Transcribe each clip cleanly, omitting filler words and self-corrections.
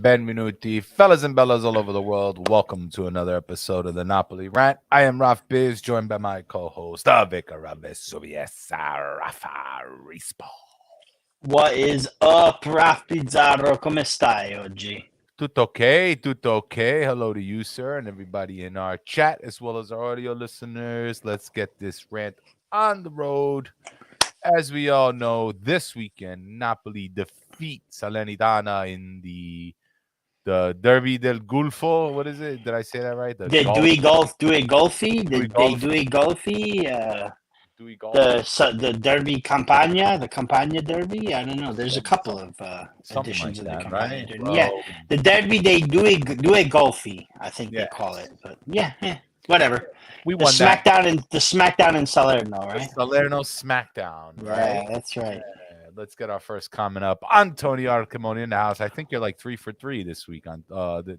Benvenuti, fellas and bellas all over the world. Welcome to another episode of the Napoli Rant. I am Raf Biz, joined by my co-host, Vicar Rafa Rispo. What is up, Raf Pizzarro? Come stai oggi? Tutto okay, tutto okay. Hello to you, sir, and everybody in our chat, as well as our audio listeners. Let's get this rant on the road. As we all know, this weekend, Napoli defeat Salernitana in the Derby del Gulfo. What is it? Did I say that right? Due Golfi? Dewey Golf. The Derby Campagna? The Campagna Derby? I don't know. There's a couple of editions like of the that, Campagna right? Derby. Well, Yeah, the Derby due Golfi, I think they call it. But yeah, whatever. We The won SmackDown in Salerno, that. right? Salerno Smackdown, right? Yeah, that's right. Let's get our first comment up. Antonio Arcamoni in the house. I think you're like 3 for 3 this week on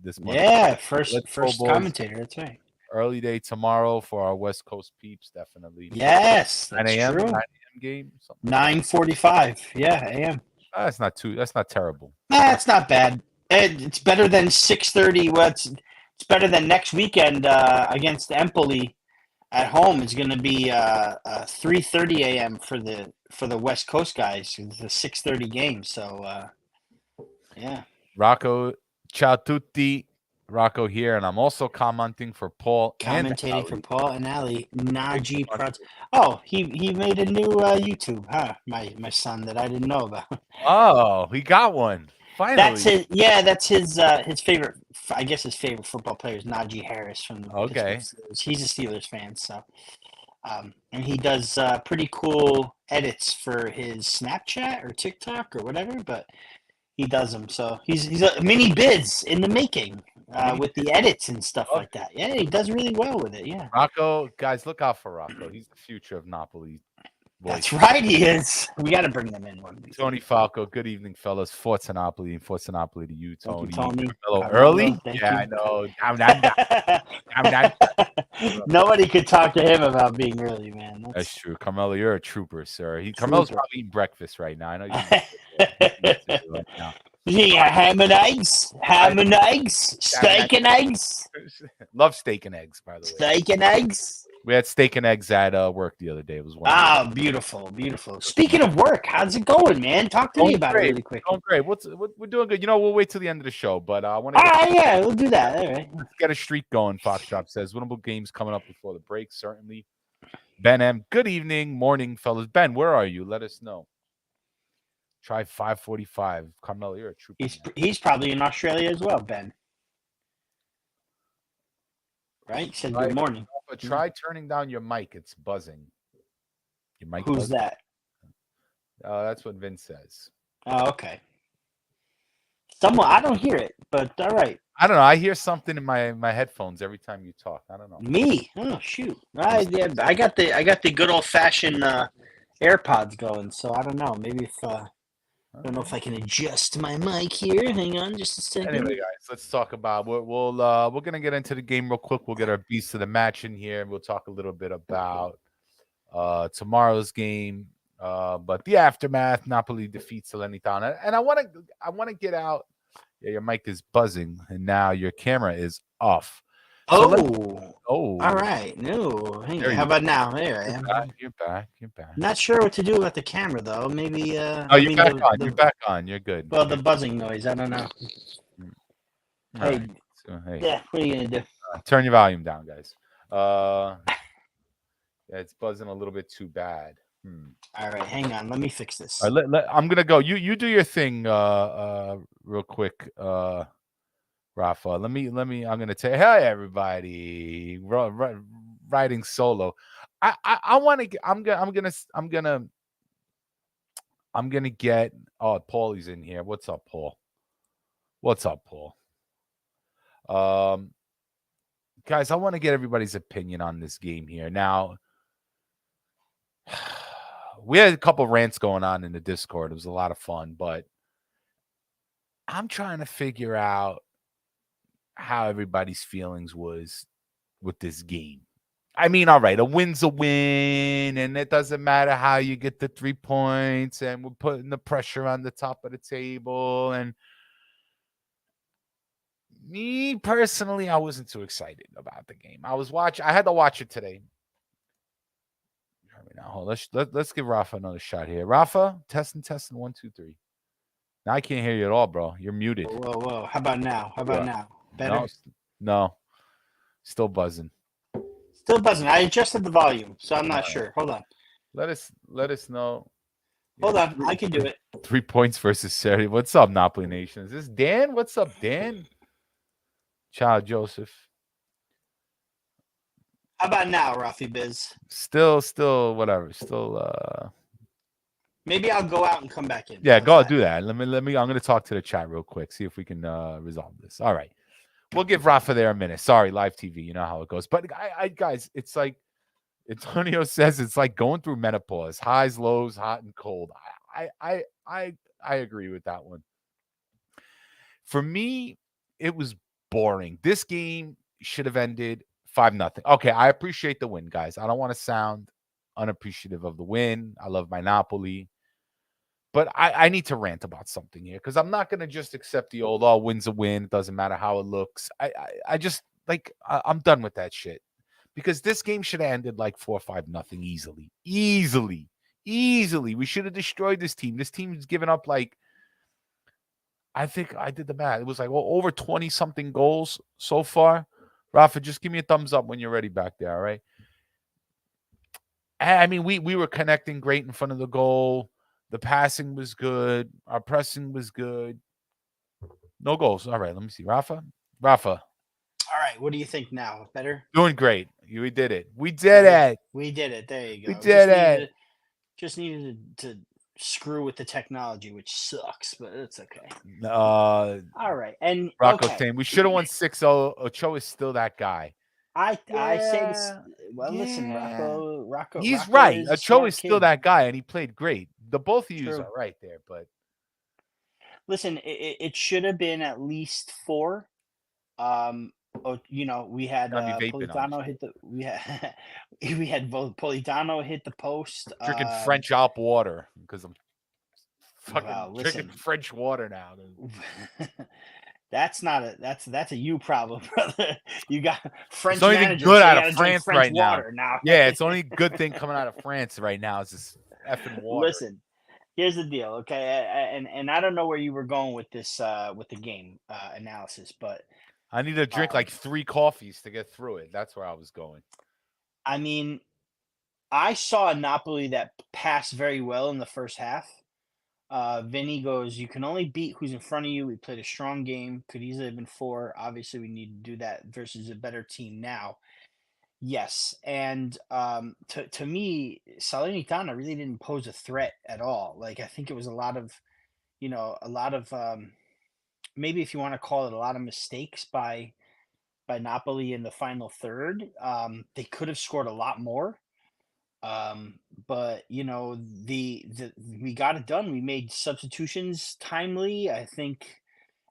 this month. Yeah, first go, commentator. That's right. Early day tomorrow for our West Coast peeps, definitely. Yes, that's 9 a.m. true. 9 a.m. game. 9:45. Yeah, a.m. That's not terrible. It's not bad. It's better than 6:30. Well, it's better than next weekend against Empoli at home. It's going to be 3:30 a.m. for the West Coast guys. It's a 6:30 game. So yeah. Rocco, ciao tutti. Rocco here, and I'm also commenting for Paul. Commentating for Paul and Ali. Najee Prats. Oh, he made a new YouTube, huh? My son that I didn't know about. Oh, he got one. Finally. That's his favorite. I guess his favorite football player is Najee Harris from the Pittsburgh Steelers. He's a Steelers fan, so and he does pretty cool edits for his Snapchat or TikTok or whatever. But he does them, so he's a mini biz in the making with the edits and stuff like that. Yeah, he does really well with it. Yeah, Rocco, guys, look out for Rocco. He's the future of Napoli. That's right, he is. We got to bring them in one. Tony Falco, good evening, fellas. Forza Napoli and Forza Napoli to you, Tony. Hello, early? Thank I you. know. Nobody could talk to him about being early, man. That's true. Carmelo, you're a trooper, sir. Carmelo's probably eating breakfast right now. I know you're Yeah, ham and eggs, steak and eggs. Love steak and eggs, by the way. Steak and eggs. We had steak and eggs at work the other day. It was wonderful. Beautiful, beautiful. Speaking of work, how's it going, man? Talk to me about it really quick. Going great. We're doing good. We'll wait till the end of the show, but I want to. Yeah, we'll do that. All right. Let's get a streak going. Foxtrot says winnable games coming up before the break. Certainly. Ben M. Good evening, morning, fellas. Ben, where are you? Let us know. Try 5:45. Carmelo, you're a trooper. He's probably in Australia as well, Ben. Right? He said good morning. But try turning down your mic. It's buzzing. Your mic. Who's that? That's what Vince says. Oh, okay. I don't hear it, but all right. I don't know. I hear something in my headphones every time you talk. I don't know. Me? Oh shoot! I got the good old fashioned AirPods going, so I don't know. Maybe if I don't know if I can adjust my mic here. Hang on, just a second. Anyway, guys, let's talk about we're gonna get into the game real quick. We'll get our beast of the match in here, and we'll talk a little bit about tomorrow's game, but the aftermath. Napoli defeats Salernitana, and I want to get out. Yeah, your mic is buzzing, and now your camera is off. So all right. No, hang on. How about now? There I am. You're back. Not sure what to do about the camera though. Maybe. You're back on. You're back on. You're good. Well, the buzzing noise. I don't know. Hey. Yeah. What are you gonna do? Turn your volume down, guys. Yeah, it's buzzing a little bit too bad. All right, hang on. Let me fix this. All right, I'm gonna go. You do your thing, real quick, Rafa. Let me. I'm gonna tell. Hey, everybody, riding solo. I want to. I'm gonna get. Oh, Paulie's in here. What's up, Paul? Guys, I want to get everybody's opinion on this game here. Now, we had a couple rants going on in the Discord. It was a lot of fun, but I'm trying to figure out how everybody's feelings was with this game. I mean, all right, a win's a win, and it doesn't matter how you get the 3 points, and we're putting the pressure on the top of the table, and Me personally, I wasn't too excited about the game. I had to watch it today. Now, hold. Let's give Rafa another shot here. Rafa, testing, 1, 2, 3. Now I can't hear you at all, bro. You're muted. Whoa. How about now? Right. Better? No, still buzzing. Still buzzing. I adjusted the volume, so I'm All not right. sure. Hold on. Let us know. Hold on. I can do it. 3 points versus Seri. What's up, Napoli Nation? Is this Dan? What's up, Dan? Ciao, Joseph. How about now, Rafi Biz? Still, whatever. Maybe I'll go out and come back in. Yeah, go do that. Let me. I'm gonna talk to the chat real quick. See if we can resolve this. All right. We'll give Rafa there a minute. Sorry, live TV. You know how it goes. But I guys, it's like Antonio says, it's like going through menopause, highs, lows, hot and cold. I agree with that one. For me, it was boring. This game should have ended 5-0. Okay, I appreciate the win, guys. I don't want to sound unappreciative of the win. I love my Napoli. But I need to rant about something here because I'm not going to just accept the old, win's a win. It doesn't matter how it looks. I just, like, I'm done with that shit. Because this game should have ended like 4-5-0 easily. Easily. We should have destroyed this team. This team's given up like, I think I did the math. It was like over 20-something goals so far. Rafa, just give me a thumbs up when you're ready back there, all right? I mean, we were connecting great in front of the goal. The passing was good. Our pressing was good. No goals. All right, let me see. Rafa. All right. What do you think now? Better? Doing great. We did it. We did it. We did it. There you go. We did it. Just needed to screw with the technology, which sucks, but it's okay. All right. And Rocco's saying we should have won 6-0. Ochoa is still that guy. I say this. Well, listen, Rocco. He's Rocco right. is Ochoa is still kid. that guy, and he played great. The both of you are right there, but listen, it should have been at least 4. We had Politano hit the we had both Politano hit the post. Drinking French Alp water because I'm fucking drinking French water now. That's a you problem, brother. You got French. It's only good out of France right now. Yeah, it's only good thing coming out of France right now is this effing water. Listen, here's the deal, okay? And I don't know where you were going with this with the game analysis, but I need to drink like 3 coffees to get through it. That's where I was going. I mean, I saw a Napoli that passed very well in the first half. Vinny goes, you can only beat who's in front of you. We played a strong game. Could easily have been 4. Obviously, we need to do that versus a better team now. Yes. And to me, Salernitana really didn't pose a threat at all. Like, I think it was a lot of maybe if you want to call it a lot of mistakes by Napoli in the final third. They could have scored a lot more. But we got it done. We made substitutions timely. I think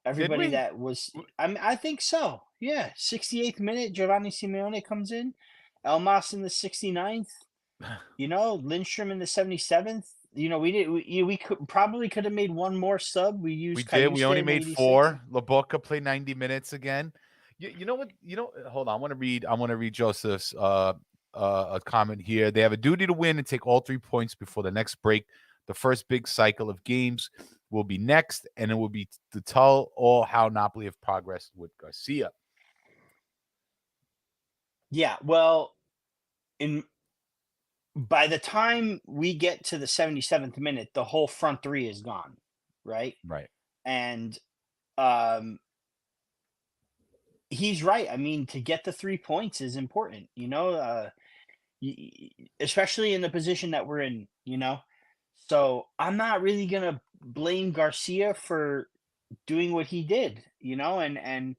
everybody that was I think so. Yeah. 68th minute, Giovanni Simeone comes in. Elmas in the 69th. Lindstrom in the 77th. We could have made one more sub. We did. We only made 4. Lobotka played 90 minutes again. You know what? Hold on. I want to read Joseph's a comment here. They have a duty to win and take all 3 points before the next break. The first big cycle of games will be next, and it will be to tell all how Napoli have progressed with Garcia. Yeah, well, by the time we get to the 77th minute, the whole front 3 is gone, right? Right. And he's right. I mean, to get the 3 points is important, especially in the position that we're in, So I'm not really going to blame Garcia for doing what he did, and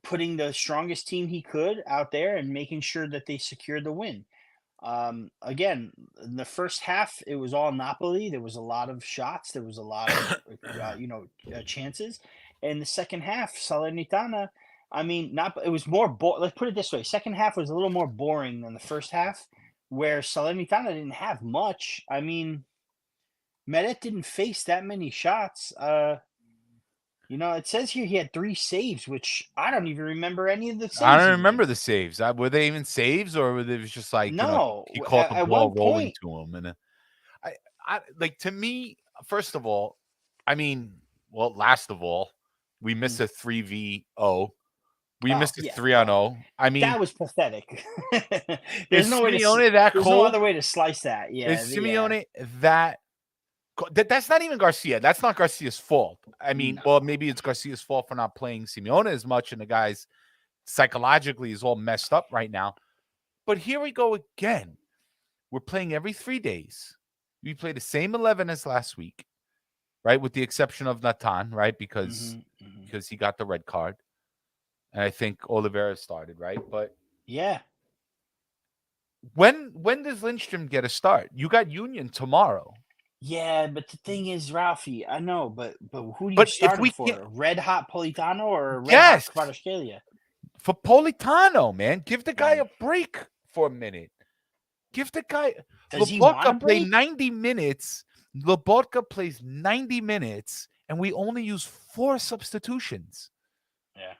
putting the strongest team he could out there and making sure that they secured the win. Again, in the first half, it was all Napoli. There was a lot of shots. There was a lot of, chances. In the second half, Salernitana, I mean, it was more. Let's put it this way: second half was a little more boring than the first half, where Salernitana didn't have much. I mean, Meret didn't face that many shots. It says here he had 3 saves, which I don't even remember any of the I saves don't he remember made. the saves. Were they even saves, or were they was just like No, he caught the at ball one rolling point. to him, and I, like to me. First of all, I mean, well, last of all, we missed Mm. a 3v0. We Oh missed a yeah, 3-0. I mean, that was pathetic. is there's no way to. Simeone that There's no cold? other way to slice that. Is Yeah, yeah. Simeone that's not even Garcia. That's not Garcia's fault. I mean, No. well, maybe it's Garcia's fault for not playing Simeone as much, and the guy's psychologically is all messed up right now. But here we go again. We're playing every 3 days. We play the same 11 as last week, right? With the exception of Natan, right? Because Mm-hmm. he got the red card. And I think Oliveira started, right? But Yeah. when does Lindstrom get a start? You got Union tomorrow. Yeah, but the thing is, Ralphie, I know, but who do you But if start him we for? can't, A red hot Politano or a red hot yes, Kvaratskhelia? for Politano, man, give the guy Mm. a break for a minute. Give the guy Does he want Lobotka a play break? 90 minutes. Lobotka plays 90 minutes, and we only use 4 substitutions. Yeah.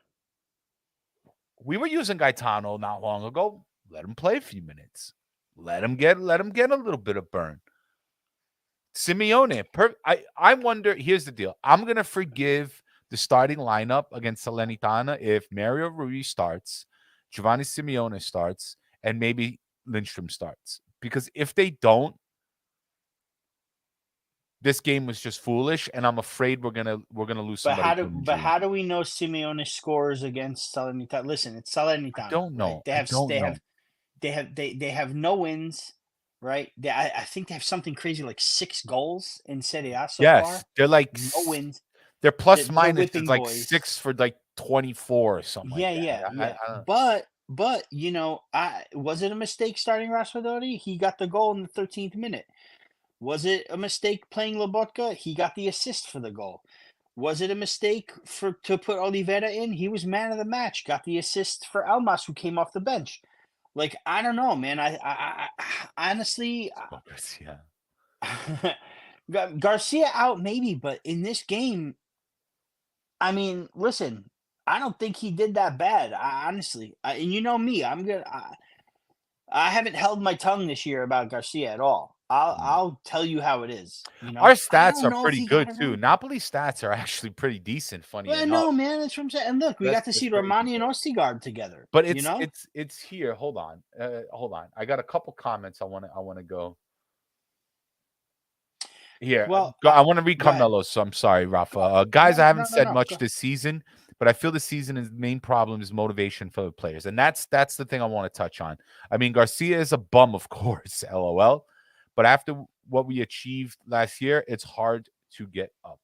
We were using Gaetano not long ago. Let him play a few minutes. Let him get a little bit of burn. Simeone, I wonder. Here's the deal. I'm gonna forgive the starting lineup against Salernitana if Mario Rui starts, Giovanni Simeone starts, and maybe Lindstrom starts. Because if they don't, this game was just foolish, and I'm afraid we're gonna lose somebody to an injury. How do we know Simeone scores against Salernitana? Listen, it's I Salernitana, don't right? know. I don't know. They have no wins, right? I think they have something crazy like 6 goals in Serie A so Yes, far. they're like No wins. their plus They're minus is whipping like boys. 6 for like 24 or something like Yeah, that. yeah, I yeah. don't. But I was it a mistake starting Raspadori? He got the goal in the 13th minute. Was it a mistake playing Lobotka? He got the assist for the goal. Was it a mistake to put Oliveira in? He was man of the match, got the assist for Almas, who came off the bench. Like I don't know, man. I honestly, Focus, yeah. Garcia out maybe, but in this game, I mean, listen, I don't think he did that bad. Honestly, and you know me, I'm gonna. I haven't held my tongue this year about Garcia at all. Mm. I'll tell you how it is. Our I stats don't are know if pretty he got good it too. right. Napoli stats are actually pretty decent, funny Well, enough. no, man, that's what I'm saying. And look, we got to That's see crazy, Romani and bro. Ostigard together. But You know? it's here. Hold on. Hold on. I got a couple comments I want to go. Here, Well, I want to read go ahead. Carmelo's, so I'm sorry, Rafa. Go. Guys, I No, haven't no, no, said no. much Go. this season, but I feel the season's main problem is motivation for the players, and that's the thing I want to touch on. I mean, Garcia is a bum, of course, lol. But after what we achieved last year, it's hard to get up.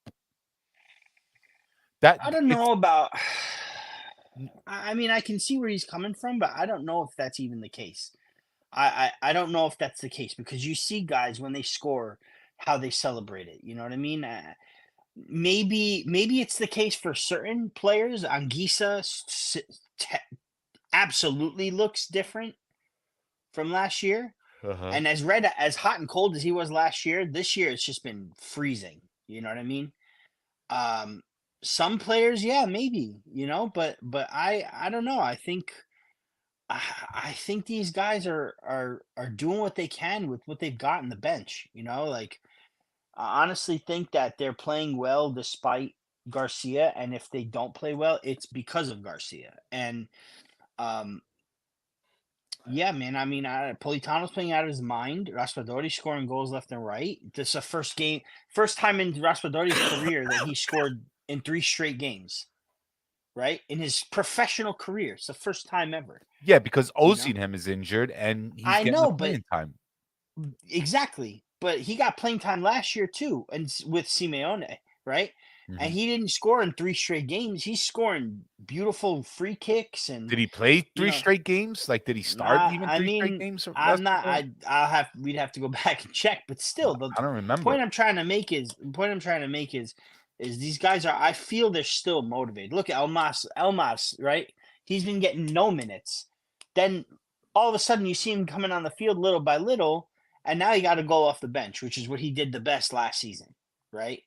That I don't it's know about. I mean, I can see where he's coming from, but I don't know if that's even the case. I don't know if that's the case because you see guys when they score how they celebrate it. You know what I mean? Maybe it's the case for certain players. Anguissa absolutely looks different from last year. uh-huh. And as hot and cold as he was last year, this year it's just been freezing. You know what I mean? Um, some players, yeah, maybe, but I don't know. I think these guys are doing what they can with what they've got in the bench. Like I honestly think that they're playing well despite Garcia, and if they don't play well, it's because of Garcia. And um, yeah, man. I mean, Politano's playing out of his mind. Raspadori scoring goals left and right. This is a first time in Raspadori's career that he scored in 3 straight games. Right in his professional career, it's the first time ever. Yeah, because You know, Osimhen is injured and he's I getting the know, but playing time. exactly. But he got playing time last year too, and with Simeone, right? And Mhm. he didn't score in 3 straight games. He's scoring beautiful free kicks, and Did he play you three know, straight games? Like, did he start Nah, even I 3 straight mean, games? I'm not. We'd have to go back and check. But still, the I don't point remember. I'm trying to make is these guys are. I feel they're still motivated. Look at Elmas, right? He's been getting no minutes. Then all of a sudden, you see him coming on the field little by little, and now he got to go off the bench, which is what he did the best last season, right?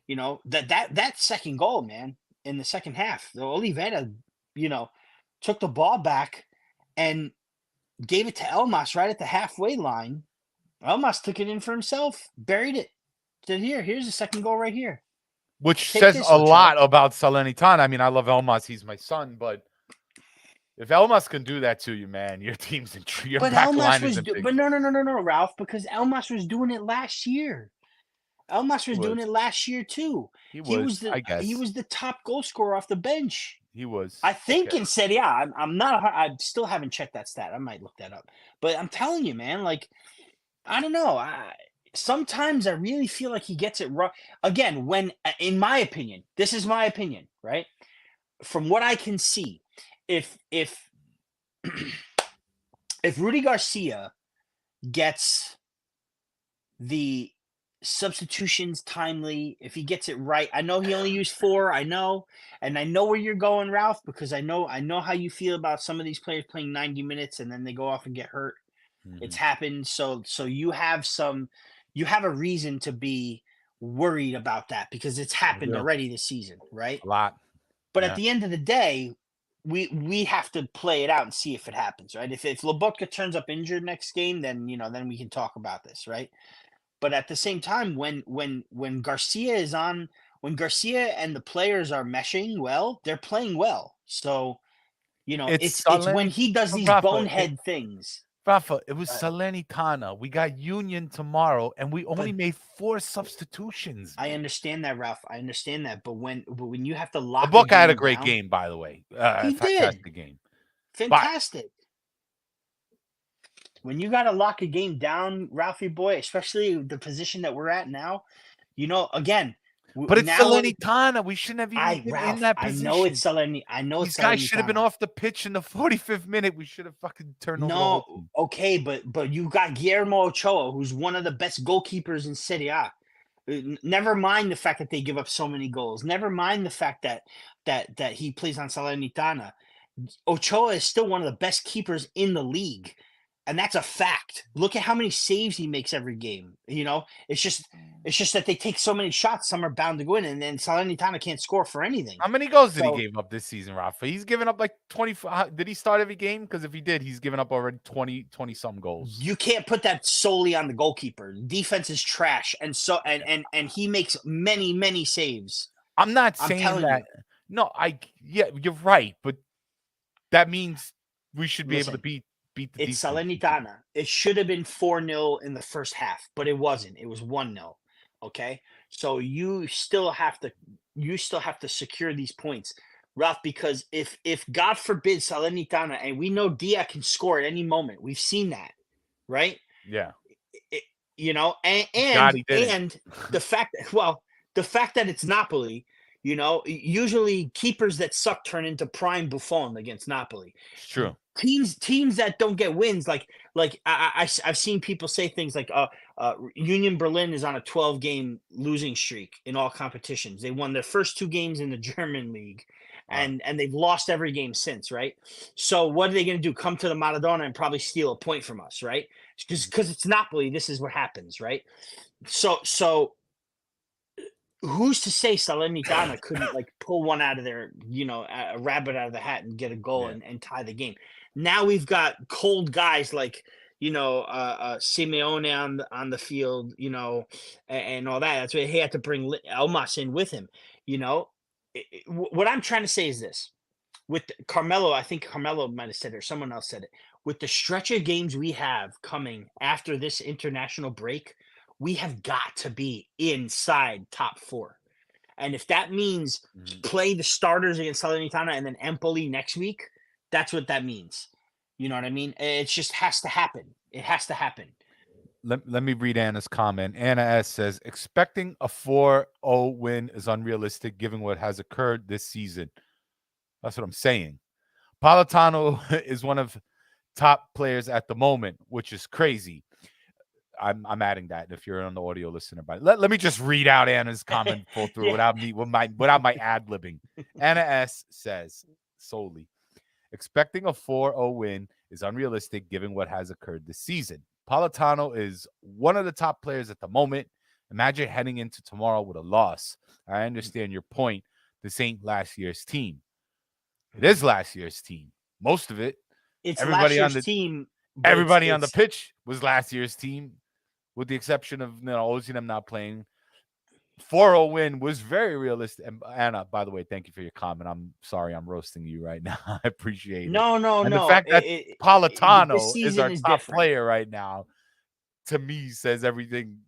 That second goal, man, in the second half, the Oliveira, took the ball back and gave it to Elmas right at the halfway line. Elmas took it in for himself, buried it. Said, here's the second goal right here. Which Take says this, a Ochoa. lot about Salernitana. I mean, I love Elmas. He's my son, but if Elmas can do that to you, man, your team's in your But back Elmas line is was, in big. but no, Ralph, because Elmas was doing it last year. Elmas He was doing was. it last year too. He He was. was the I he guess was the top goal scorer off the bench. he was. I think Okay. in Serie A. I'm not. I still haven't checked that stat. I might look that up. But I'm telling you, man. Like, I don't know. Sometimes I really feel like he gets it wrong. Again, in my opinion, this is my opinion, right? From what I can see, if if Rudy Garcia gets the substitutions timely, if he gets it right, I know he only used 4. I know, and I know where you're going, Ralph, because I know how you feel about some of these players playing 90 minutes and then they go off and get hurt. It's happened. So you have a reason to be worried about that because it's happened already this season, right? A lot. But at Yeah. the end of the day, we have to play it out and see if it happens, right? If Lobotka turns up injured next game, then then we can talk about this, right? But at the same time, when Garcia is on, when Garcia and the players are meshing well, they're playing well. So It's it's when Salernitana. he does these Rafa, bonehead things. Rafa, it was Uh, Salernitana. We got Union tomorrow, and we only but made 4 substitutions, I man. understand that, Ralph. I understand that. But when you have to lock a Abuka had a game great down, game, by the way. he did Fantastic game. But fantastic. When you got to lock a game down, Ralphie boy, especially the position that we're at now, again, it's now Salernitana. We shouldn't have even been in Ralph, that I know position. it's Salernitana. I know it's These guys should have been Salernitana. off the pitch in the 45th minute. We should have fucking turned over the whole No, team. okay, but you got Guillermo Ochoa, who's one of the best goalkeepers in Serie A. Never mind the fact that they give up so many goals. Never mind the fact that he plays on Salernitana. Ochoa is still one of the best keepers in the league. And that's a fact. Look at how many saves he makes every game. It's just that they take so many shots, some are bound to go in, and then Salernitana can't score for anything. How many goals did he So give up this season, Rafa? He's given up like 20. Did he start every game? Because if he did, he's given up already 20 some goals. you can't put that solely on the goalkeeper. Defense is trash, and he makes many, many saves. I'm not I'm saying telling that. you. No, yeah, you're right, but that means we should be able to Listen, beat the it's defense. Salernitana. It should have been 4-0 in the first half, but it wasn't. It was 1-0. Okay? So you still have to secure these points. Ralph, because if God forbid Salernitana, and we know Dia can score at any moment. We've seen that, right? Yeah. It, and God, and he didn't. and the fact that it's Napoli, usually keepers that suck turn into prime Buffon against Napoli. It's true. Teams that don't get wins, like I've seen people say things like Union Berlin is on a 12-game losing streak in all competitions. They won their first 2 games in the German league, Wow. and they've lost every game since, right? So what are they going to do? Come to the Maradona and probably steal a point from us, right? Because it's Napoli, this is what happens, right? So who's to say Salernitana couldn't like pull one out of their, a rabbit out of the hat and get a goal Yeah. and tie the game? Now we've got cold guys like Simeone on the field, and all that. That's why he had to bring Elmas in with him. What I'm trying to say is this: with Carmelo, I think Carmelo might have said it, or someone else said it. With the stretch of games we have coming after this international break, we have got to be inside top 4. And if that means play the starters against Salernitana and then Empoli next week, that's what that means. You know what I mean? It just has to happen. It has to happen. Let me read Anna's comment. Anna S says, expecting a 4-0 win is unrealistic given what has occurred this season. That's what I'm saying. Politano is one of top players at the moment, which is crazy. I'm adding that if you're on the audio listener. But let me just read out Anna's comment full through Yeah. without my ad libbing. Anna S says solely, expecting a 4-0 win is unrealistic given what has occurred this season. Politano is one of the top players at the moment, Imagine heading into tomorrow with a loss. I understand your point. This ain't last year's team. It is last year's team. Most of it. It's last Everybody on year's the team, but everybody on the it's pitch was last year's team, with the exception of Ozinem not playing. 4-0 win was very realistic. And Anna, by the way, thank you for your comment. I'm sorry I'm roasting you right now. I appreciate it. no, no, And the no. fact that This Politano is season our is top different. player right now, to me, says everything.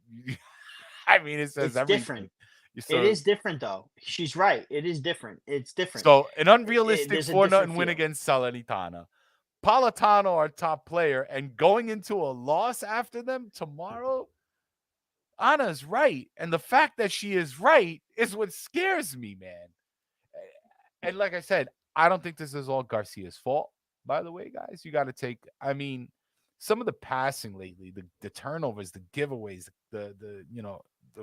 I mean, it says It's everything. different. It So, is different, though. She's right. It is different. It's different. an unrealistic There's a 4 different nothing win feel. against Salernitana. Politano, our top player, and going into a loss after them tomorrow. Anna's right. And the fact that she is right is what scares me, man. And like I said, I don't think this is all Garcia's fault, by the way, guys. You got to take, I mean, some of the passing lately, the turnovers, the giveaways,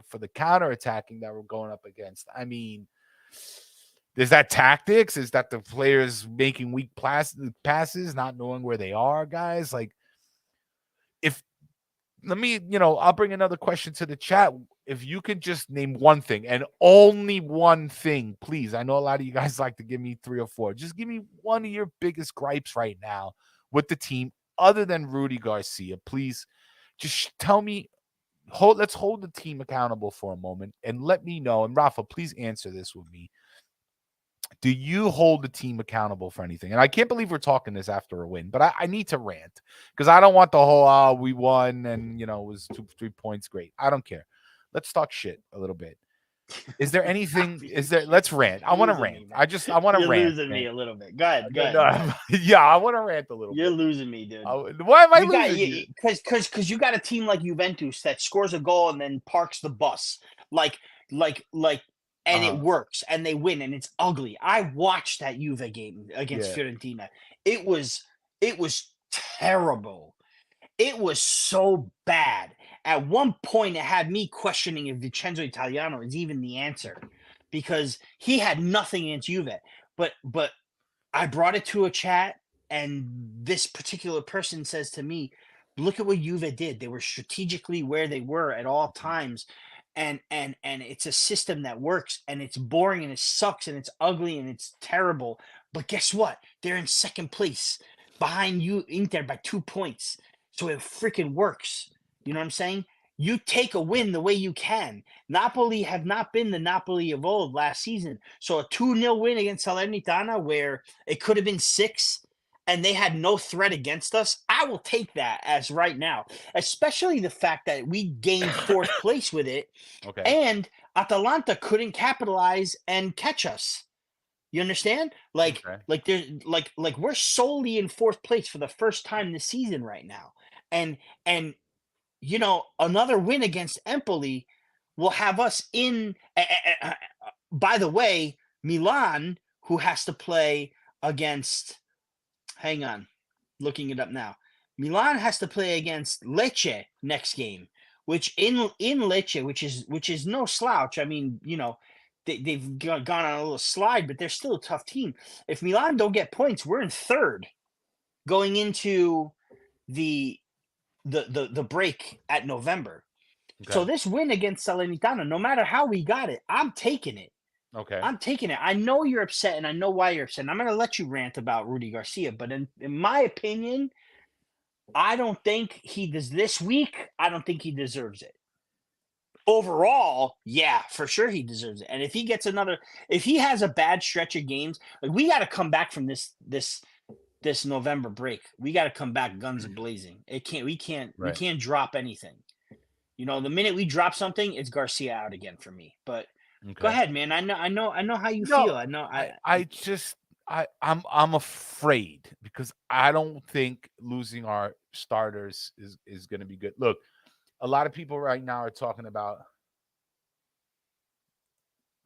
for the counterattacking that we're going up against. I mean, is that tactics? Is that the players making weak passes, not knowing where they are, guys? Like, if let me, I'll bring another question to the chat. If you can just name one thing and only one thing, please. I know a lot of you guys like to give me 3 or 4. Just give me one of your biggest gripes right now with the team, other than Rudy Garcia. Please, just tell me. Let's hold the team accountable for a moment and let me know. And Rafa, please answer this with me. Do you hold the team accountable for anything? And I can't believe we're talking this after a win, but I need to rant because I don't want the whole we won and it was 2-3 points. Great. I don't care. Let's talk shit a little bit. Is there anything? Let's rant. I want to rant. I want to You're rant. losing man. me a little bit. Go ahead. Go No, ahead. yeah, I want to rant a little You're bit. losing me, dude. Why am I losing you? Because you got a team like Juventus that scores a goal and then parks the bus, like, and it works and they win and it's ugly. I watched that Juve game against Fiorentina. It was terrible. It was so bad. At one point, it had me questioning if Vincenzo Italiano is even the answer, because he had nothing against Juve. But I brought it to a chat, and this particular person says to me, "Look at what Juve did. They were strategically where they were at all times, and it's a system that works, and it's boring, and it sucks, and it's ugly, and it's terrible. But guess what? They're in second place behind you, Inter, by 2 points. So it freaking works. You know what I'm saying? You take a win the way you can. Napoli have not been the Napoli of old last season. So a 2-0 win against Salernitana, where it could have been 6 and they had no threat against us, I will take that as right now, especially the fact that we gained 4th place with it. Okay. And Atalanta couldn't capitalize and catch us. You understand? Like there's like we're solely in 4th place for the first time this season right now. And another win against Empoli will have us in. By the way, Milan, who has to play against, hang on, looking it up now. Milan has to play against Lecce next game, which in Lecce, which is no slouch. I mean, they've gone on a little slide, but they're still a tough team. If Milan don't get points, we're in 3rd going into the break at November. Okay. So this win against Salernitana, no matter how we got it, I'm taking it. Okay. I'm taking it. I know you're upset, and I know why you're upset. And I'm going to let you rant about Rudy Garcia, but in my opinion, I don't think he does this week. I don't think he deserves it. Overall, yeah, for sure he deserves it. And if he has a bad stretch of games, like, we got to come back from this November break. We got to come back guns blazing. We can't drop anything. The minute we drop something, it's Garcia out again for me. But go ahead, man. I know how you feel. I know. I'm afraid because I don't think losing our starters is going to be good. Look, a lot of people right now are talking about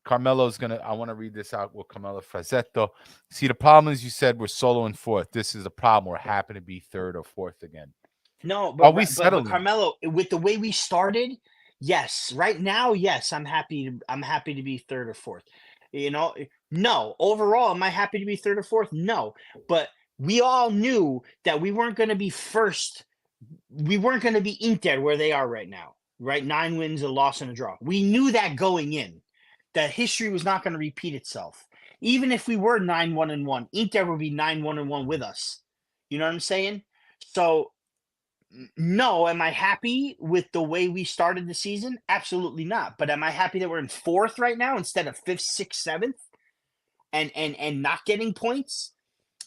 Carmelo's going to, I want to read this out with Carmelo Frazetto. See, the problem is you said we're solo in 4th. This is a problem. We're happy to be 3rd or 4th again. No, but Carmelo, with the way we started, yes. Right now, yes, I'm happy to be 3rd or 4th. No. Overall, am I happy to be 3rd or 4th? No. But we all knew that we weren't going to be first. We weren't going to be Inter where they are right now. right? 9 wins, a loss, and a draw. We knew that going in, that history was not going to repeat itself. Even if we were 9-1-1, Inter would be 9-1-1 with us. You know what I'm saying? So, no, am I happy with the way we started the season? Absolutely not. But am I happy that we're in fourth right now instead of fifth, sixth, seventh, and not getting points?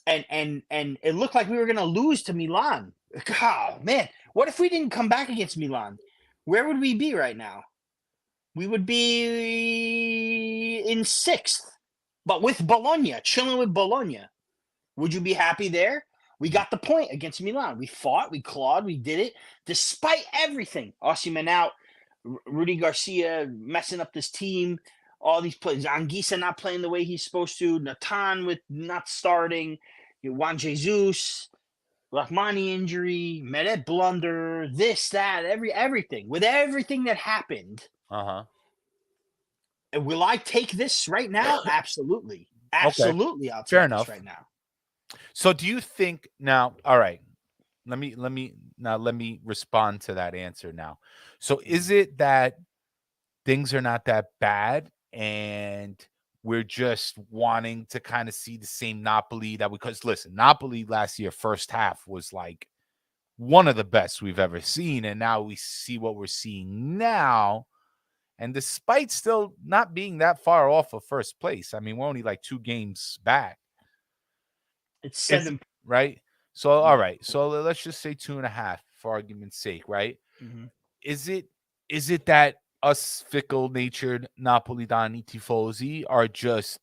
And it looked like we were going to lose to Milan. God, man, what if we didn't come back against Milan? Where would we be right now? We would be in sixth, but with Bologna, chilling with Bologna. Would you be happy there? We got the point against Milan. We fought, we clawed, we did it despite everything. Osimhen out, Rudy Garcia messing up this team, all these plays. Anguissa not playing the way he's supposed to. Natan with not starting. Juan Jesus, Rahmani injury, Meret blunder, this, that, everything. With everything that happened, will I take this right now? Absolutely. Okay. Absolutely, I'll Fair take this enough. right now. So do you think now, all right, let me respond to that answer now. So is it that things are not that bad and we're just wanting to kind of see the same Napoli that because listen, Napoli last year first half was like one of the best we've ever seen, and now we see what we're seeing now. And despite still not being that far off of first place, I mean, we're only like 2 games back. It's It's 7. right. So, all right. So let's just say 2.5 for argument's sake, right? Mm-hmm. Is it that us fickle-natured Napolitani tifosi are just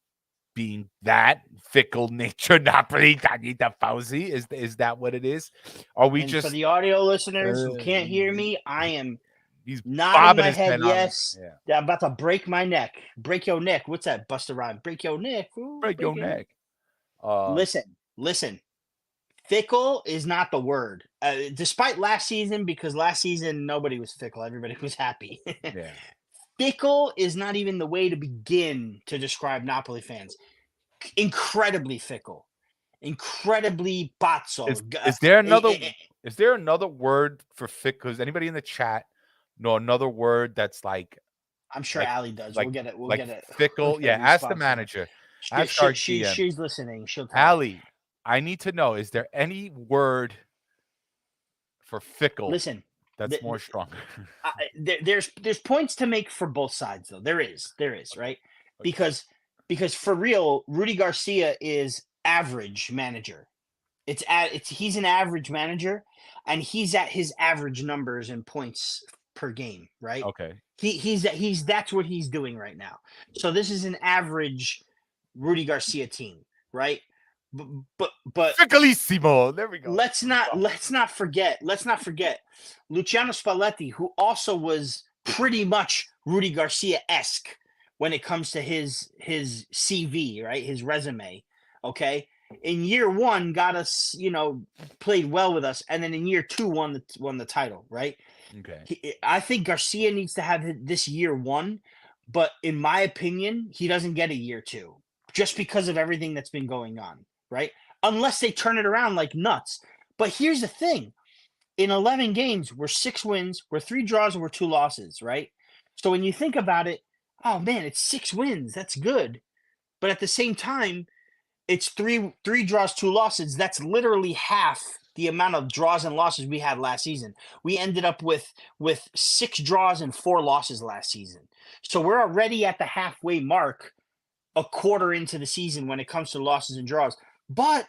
being that fickle-natured Napolitani tifosi? Is that what it is? Are we And for just the audio listeners who can't hear me, I am he's nodding bobbing my his head head on yes. yeah. I'm about to break my neck. Break your neck. What's that? Busta Rhyme. Break your neck. Ooh, Break your your neck. Listen. Fickle is not the word. Despite last season, because last season nobody was fickle. Everybody was happy. Yeah. Fickle is not even the way to begin to describe Napoli fans. Incredibly fickle. Incredibly pazzo. Is there another word for fickle? Does anybody in the chat know another word that's like I'm sure like Allie does. like We'll get it. We'll like get it. We'll fickle? get a Yeah, ask the response to that. manager. Ask our GM. She's listening. She'll tell us. Allie, I need to know, is there any word for fickle Listen, that's more stronger? there's points to make for both sides though. There is, right? Because for real, Rudy Garcia is average manager. He's an average manager, and he's at his average numbers and points per game, right? Okay. He's that's what he's doing right now. So this is an average Rudy Garcia team, right? But Ficcalissimo. There we go. let's not forget Luciano Spalletti, who also was pretty much Rudy Garcia-esque when it comes to his CV, right? His resume. Okay. In year 1, got us, played well with us, and then in year 2 won the title, right? Okay. I think Garcia needs to have this year 1, but in my opinion, he doesn't get a year 2 just because of everything that's been going on, right? Unless they turn it around like nuts. But here's the thing. In 11 games, we're 6 wins, we're 3 draws, and we're 2 losses, right? So when you think about it, oh man, it's 6 wins. That's good. But at the same time, it's three draws, 2 losses. That's literally half the amount of draws and losses we had last season. We ended up with 6 draws and 4 losses last season. So we're already at the halfway mark, a quarter into the season when it comes to losses and draws. But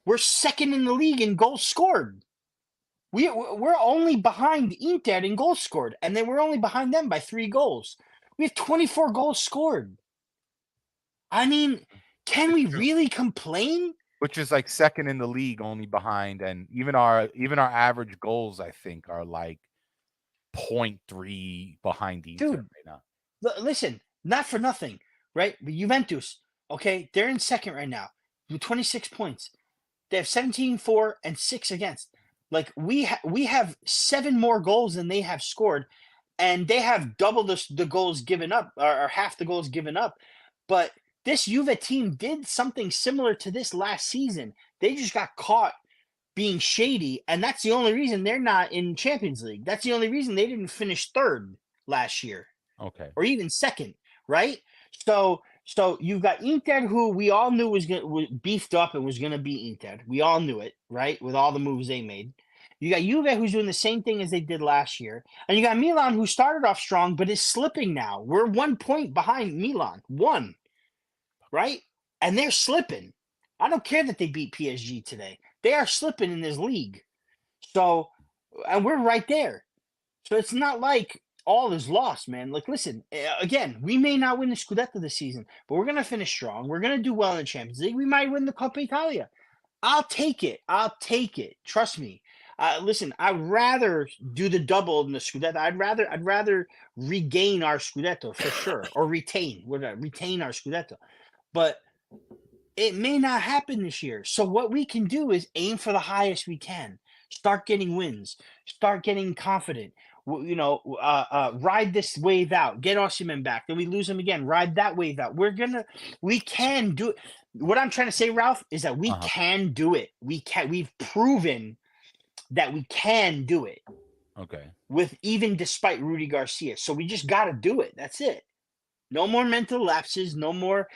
we're second in the league in goals scored. We're only behind Inter in goals scored, and then we're only behind them by 3 goals. We have 24 goals scored. I mean, can we really complain? Which is like second in the league, only behind, and even our average goals, I think, are like 0.3 behind Inter Dude, right now. Listen, not for nothing, right? But Juventus, okay, they're in second right now with 26 points. They have 17-4 and 6 against. Like we have 7 more goals than they have scored, and they have double the goals given up, or half the goals given up. But this Juve team did something similar to this last season. They just got caught being shady, and that's the only reason they're not in Champions League. That's the only reason they didn't finish third last year. Okay. Or even second, right? So you've got Inter, who we all knew was beefed up and was going to be Inter. We all knew it, right? With all the moves they made. You got Juve, who's doing the same thing as they did last year. And you got Milan, who started off strong, but is slipping now. We're 1 point behind Milan. One. Right? And they're slipping. I don't care that they beat PSG today. They are slipping in this league. So, and we're right there. So it's not like all is lost, man. Like, listen, again, we may not win the Scudetto this season, but we're going to finish strong. We're going to do well in the Champions League. We might win the Coppa Italia. I'll take it. I'll take it. Trust me. Listen, I'd rather do the double in the Scudetto. I'd rather regain our Scudetto for sure, or retain our Scudetto. But it may not happen this year. So what we can do is aim for the highest we can. Start getting wins. Start getting confident. Ride this wave out. Get Osimhen back. Then we lose him again. Ride that wave out. We can do it. What I'm trying to say, Ralph, is that we can do it. We've proven that we can do it. Okay. Even despite Rudy Garcia. So we just got to do it. That's it. No more mental lapses, no more.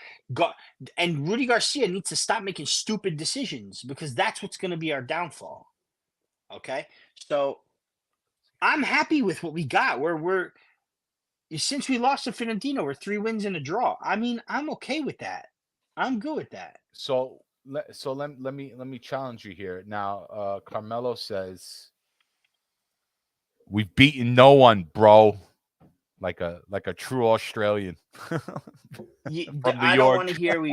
And Rudy Garcia needs to stop making stupid decisions, because that's what's going to be our downfall. Okay? So I'm happy with what we got. Since we lost to Fiorentina, we're 3 wins and a draw. I mean, I'm okay with that. I'm good with that. So let me challenge you here. Now, Carmelo says, we've beaten no one, bro. Like a true Australian. I don't want to hear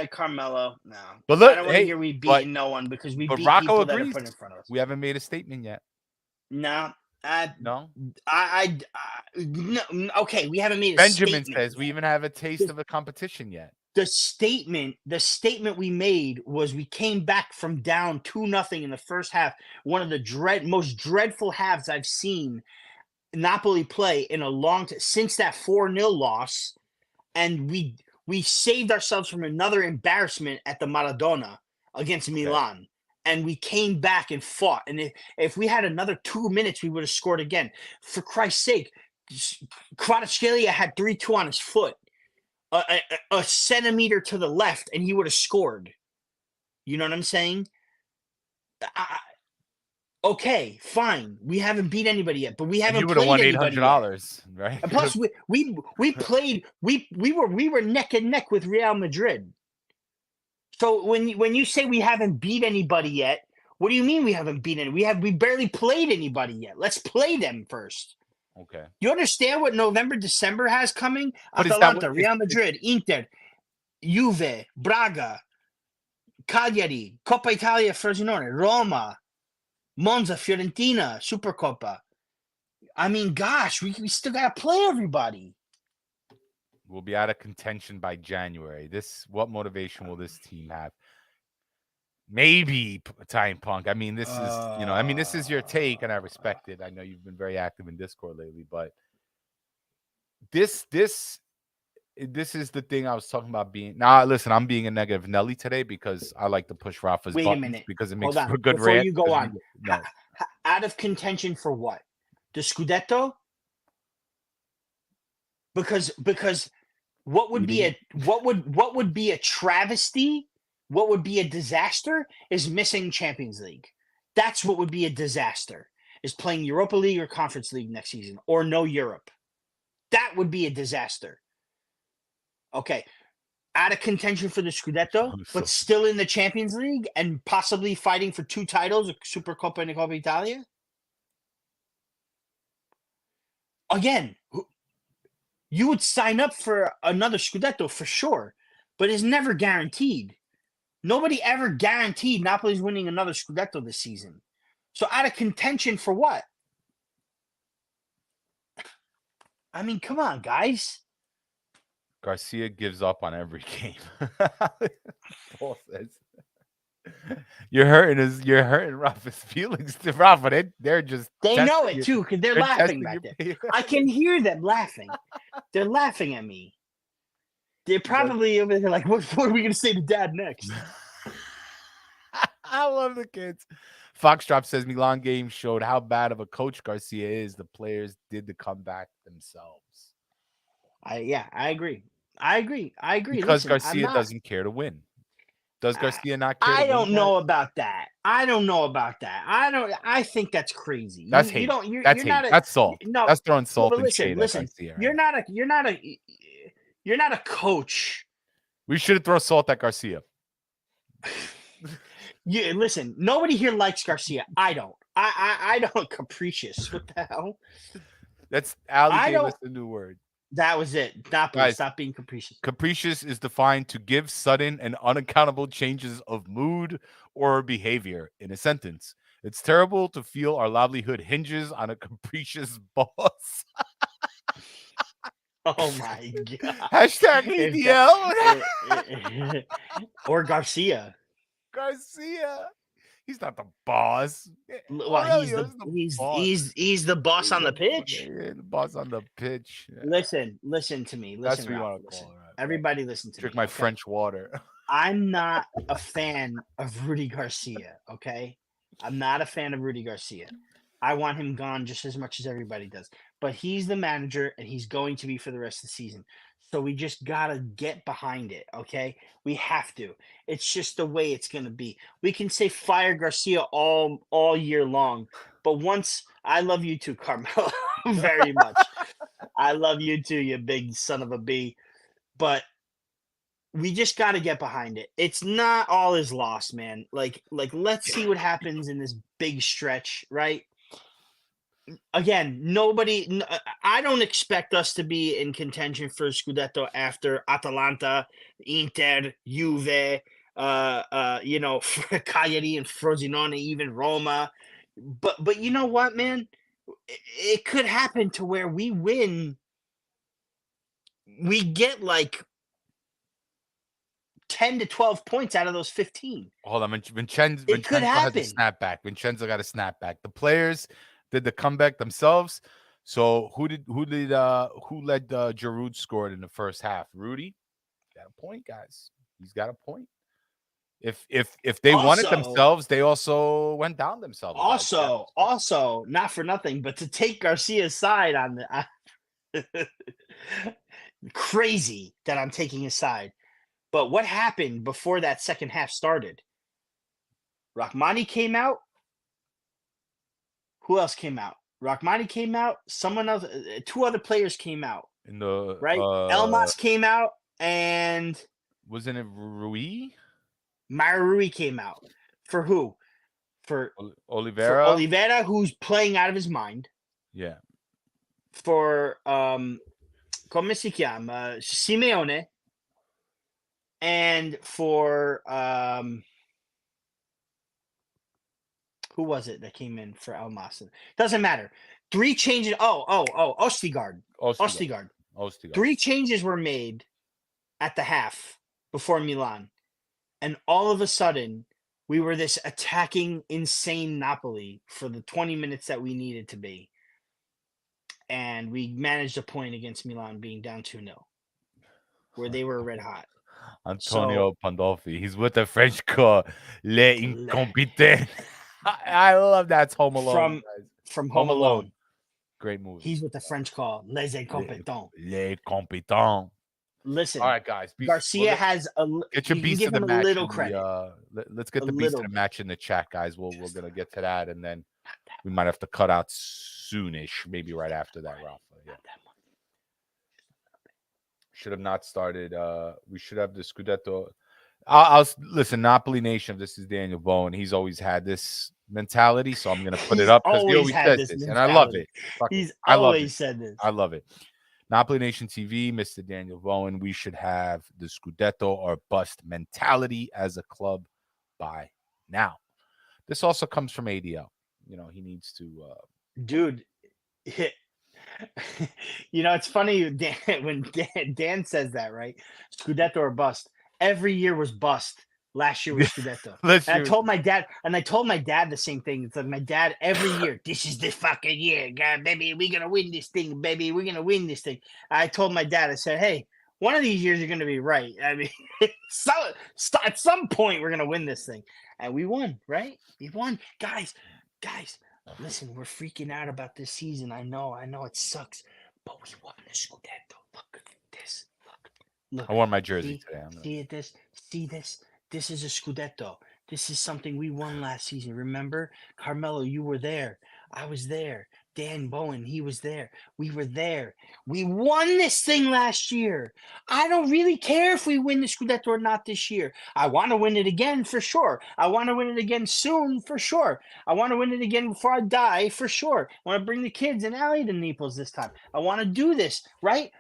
Carmelo. No. But look, I don't want to hear we beaten no one, because we beat Rocco people agrees. that are put in front of us. We haven't made a statement yet. No. No. No. Okay, we haven't made a Benjamin statement. says we even have a taste of a competition yet. The statement we made was we came back from down 2-0 in the first half. One of the most dreadful halves I've seen Napoli play in a long time, since that 4-0 loss, and we saved ourselves from another embarrassment at the Maradona against Milan, and we came back and fought. And if we had another 2 minutes, we would have scored again. For Christ's sake, Kvaratskhelia had 3-2 on his foot, a centimeter to the left, and he would have scored. You know what I'm saying? Okay, fine. We haven't beat anybody yet, but we haven't played won anybody $800, right? And plus, we played. We were neck and neck with Real Madrid. So when you say we haven't beat anybody yet, what do you mean we haven't beat any? We barely played anybody yet. Let's play them first. Okay. You understand what November, December has coming? But Atalanta, Real Madrid, Inter, Juve, Braga, Cagliari, Coppa Italia, Frosinone, Roma, Monza, Fiorentina, Supercoppa. I mean, gosh, we still got to play everybody. We'll be out of contention by January. What motivation will this team have? Maybe Time Punk. I mean, this is your take, and I respect it. I know you've been very active in Discord lately, but this is the thing I was talking about being. Now, listen, I'm being a negative Nelly today because I like to push Rafa's buttons because it makes for a good rant. Before you go on, out of contention for what? The Scudetto? Because what would be a travesty? What would be a disaster is missing Champions League. That's what would be a disaster, is playing Europa League or Conference League next season, or no Europe. That would be a disaster. Okay, out of contention for the Scudetto, but still in the Champions League and possibly fighting for 2 titles, a Supercoppa and a Coppa Italia. Again, you would sign up for another Scudetto for sure, but it's never guaranteed. Nobody ever guaranteed Napoli's winning another Scudetto this season. So out of contention for what? I mean, come on, guys. Garcia gives up on every game. Paul says. You're hurting Rafa's feelings to Rafa. They're just they know it too, because they're laughing back there. I can hear them laughing. They're laughing at me. They're probably over there like, what are we gonna say to Dad next? I love the kids. Foxtrot says Milan game showed how bad of a coach Garcia is. The players did the comeback themselves. I agree. I agree. Because Listen, I'm Garcia not. doesn't care to win. Does I, Garcia not care to I win, don't guys? know about that. I don't know about that. I don't. I think that's crazy. That's You hate. don't. That's You're not hate. a. That's salt. No. That's throwing No, salt but and listen, shade at listen. Garcia right You're now. not a. You're not a. You're not a coach. We should throw salt at Garcia. You listen. Nobody here likes Garcia. I don't. I don't. Capricious. What the hell? That's Ali I gave don't. us a new word. That was it. Napoli, Guys, stop being capricious. capricious is defined to give sudden and unaccountable changes of mood or behavior in a sentence. It's terrible to feel our livelihood hinges on a capricious boss. Oh my god. Hashtag If ADL. or Garcia. Garcia. He's not the boss. Well, Aurelio's the boss. he's the boss on the pitch. The boss on the pitch. Listen to me. That's Listen, what you Ralph, want to listen. call it. Right? Everybody listen to Drink me. my okay? French water. I'm not a fan of Rudy Garcia, okay? I'm not a fan of Rudy Garcia. I want him gone just as much as everybody does. But he's the manager and he's going to be for the rest of the season. So we just got to get behind it, okay? We have to. It's just the way it's going to be. We can say fire Garcia all year long, but once I love you too, Carmelo, very much. I love you too, you big son of a bee. But we just got to get behind it. It's not all is lost, man. Like let's see what happens in this big stretch, right? Again, I don't expect us to be in contention for Scudetto after Atalanta, Inter, Juve, Cagliari and Frosinone, even Roma. But you know what, man? It could happen to where we win. We get like 10 to 12 points out of those 15. Hold on, Vincenzo could has a happen. snapback. Vincenzo got a snapback. The players did the comeback themselves. So who led Giroud scored in the first half? Rudy got a point, guys. He's got a point. If they won it themselves, they also went down themselves. Also, not for nothing, but to take Garcia's side on the crazy that I'm taking his side. But what happened before that second half started? Rahmani came out. Who else came out? Rahmani came out. Someone else. Two other players came out. In the right, Elmas came out, and wasn't it Rui? Mario Rui came out. For who? For Oliveira. For Oliveira, who's playing out of his mind. Yeah. For come si chiama? Simeone. And for who was it that came in for Elmas? Doesn't matter. 3 changes. Ostigard. 3 changes were made at the half before Milan. And all of a sudden, we were this attacking, insane Napoli for the 20 minutes that we needed to be. And we managed a point against Milan being down 2-0, where they were red hot. Antonio Pandolfi. He's with the French called Les Incompetents. I love that. It's Home Alone. From Home Alone. Great movie. He's with the French call Les Incompetents. Les Competents. Listen. All right, guys. Garcia has a. Get your beast of the match. Little credit. Let's get the beast of the match in the chat, guys. We're gonna get to that, and then we might have to cut out soonish, maybe right after that, Ralph. Yeah. Should have not started. We should have the Scudetto. I'll listen. Napoli Nation. This is Daniel Bowen. He's always had this mentality, so I'm gonna put it up because he always says this, and I love it. He's always said this. I love it. Napoli Nation TV, Mr. Daniel Bowen. We should have the Scudetto or bust mentality as a club by now. This also comes from ADL. You know, he needs to. Dude, you know, it's funny when Dan says that, right? Scudetto or bust. Every year was bust. Last year was Scudetto. I told my dad the same thing. It's like my dad every year, this is the fucking year, God, baby, we're gonna win this thing, baby. We're gonna win this thing. I told my dad, I said, hey, One of these years you're going to be right. I mean, at some point we're going to win this thing, and we won, right? We won, guys. Listen, we're freaking out about this season. I know it sucks, but we won the Scudetto. Look at this. Look. I wore my jersey See, today. see this. See this. This is a Scudetto. This is something we won last season. Remember, Carmelo, you were there. I was there. Dan Bowen, he was there. We were there. We won this thing last year. I don't really care if we win the Scudetto or not this year. I want to win it again for sure. I want to win it again soon for sure. I want to win it again before I die for sure. I want to bring the kids and Allie to Naples this time. I want to do this, right?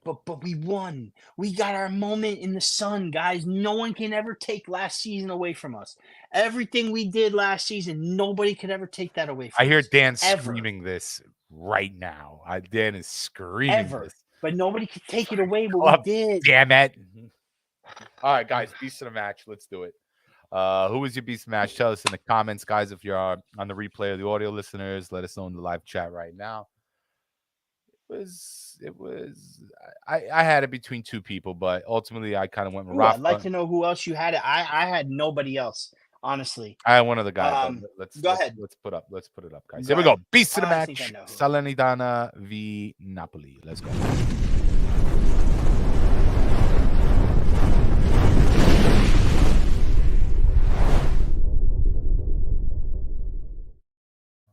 But we won. We got our moment in the sun, guys. No one can ever take last season away from us. Everything we did last season, nobody could ever take that away from I hear us. Dan Ever. screaming this right now. Dan is screaming Ever. this. But nobody could take it away what Oh, we did. damn it. All right, guys, beast of the match. Let's do it. Who was your beast of the match? Tell us in the comments, guys. If you're on the replay of the audio listeners, let us know in the live chat right now. I had it between two people, but ultimately I kind of went with Ooh, Rafa. I'd like to know who else you had it. I had nobody else, honestly. I had one other guy. But Go ahead. Let's put it up, guys. Go Here we go. ahead. Beast of the I think I match. know who. Salernitana v Napoli. Let's go.